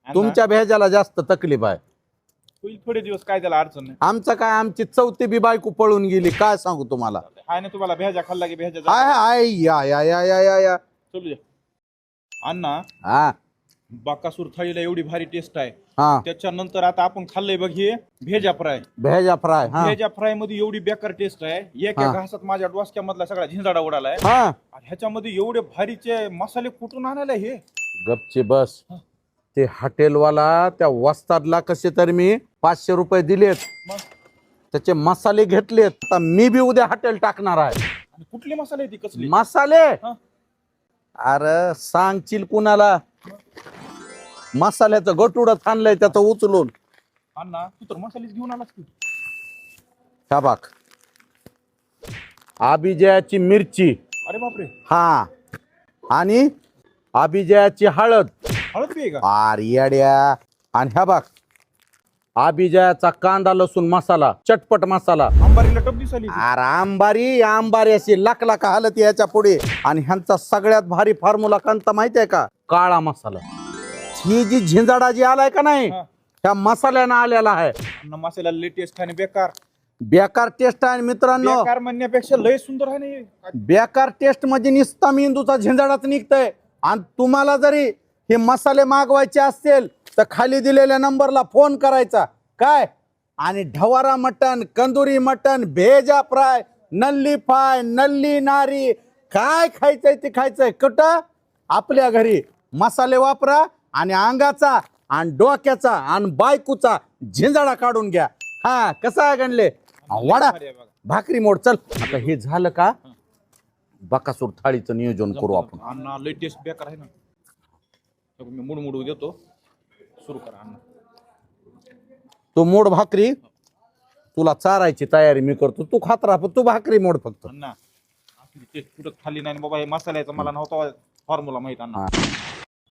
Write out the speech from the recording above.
तुमच्या भेजाला जास्त तकलीफ आहे. होईल थोडे दिवस, काय त्याला अडचण नाही. आमचं काय, आमची चौथी बी बायको पळून गेली, काय सांगू तुम्हाला. हाय ना तुम्हाला भेजा खाल्ला की भेजा हाय हाय या या या या या या चलू द्या. अण्णा हा बाकासूर थाळीला एवढी भारी टेस्ट आहे. हा त्याच्यानंतर आता आपण खाल्लंय बघ हे भेजा फ्राय. भेजा फ्राय. हा भेजा फ्राय मध्ये एवढी बेकार टेस्ट आहे, एका घासात माझ्या डोसक्यामधला सगळा झिंजाडा उडालाय. हा आणि ह्याच्यामध्ये एवढे भारीचे मसाले कुठून आणायला हे. गपची बस. ते हॉटेलवाला त्या वस्तादला कसे तरी मी 500 रुपये दिलेत, मग त्याचे मसाले घेतलेत. आता मी बी उद्या हॉटेल टाकणार आहे. आणि कुठले मसाले ती कसले मसाले हा? अरे सांगशील कुणाला, मसाल्याचं गटुडच आणलंय त्याचं उचलून. अण्णा तू तर मसालेच घेऊन आलास की. शाबाक. अभिजयाची मिरची, अरे बापरे, हा, आणि अभिजयाची हळद. हळद बी आहे का. अरे येड्या. आणि ह्या बघ अभिजयाचा कांदा लसूण मसाला, चटपट मसाला. अंबारीला टप दिसली. अरे आंबारी अशी लाख लाख हालत याच्या पुढे. आणि ह्यांचा सगळ्यात भारी फॉर्म्युला कोणता माहितीये का, काळा मसाला. ही जी झिंजाडा जी आलाय का नाही, त्या मसाल्यानं आलेला आहे. अण्णा मसाला लेटेस्ट आणि बेकार. बेकार टेस्ट आहे मित्रांनो. बेकार म्हणण्यापेक्षा लय सुंदर आहे ना हे. बेकार टेस्ट म्हणजे निस्ता मेंदूचा झिंजाडाच निघतंय. आणि तुम्हाला जरी हे मसाले मागवायचे असतील तर खाली दिलेल्या नंबरला फोन करायचा. काय, आणि ढवारा मटन, कंदुरी मटन, भेजा फ्राय, नल्ली फ्राय, नल्ली नारी, काय खायचंय ते खायचंय. कुठं, आपल्या घरी. मसाले वापरा आणि अंगाचा आणि डोक्याचा आणि बायकोचा झिंजाडा काढून घ्या. हा कसा आहे गणले, वडा भाकरी मोड. चल आता हे झालं का, बकासूर थाळीचं नियोजन करू आपण. अण्णा लेटेस्ट बेकार आहे ना. मी मुडमुडू देतो, सुरू करा अण्णा. तू मोड भाकरी, तुला चारायची तयारी मी करतो, तू खात राहा, तू भाकरी मोड फक्त. अण्णा आपली टेस्ट कुठं खाली नाही बाबा. हे मसाल्याचं मला नव्हता फॉर्म्युला माहित. अण्णा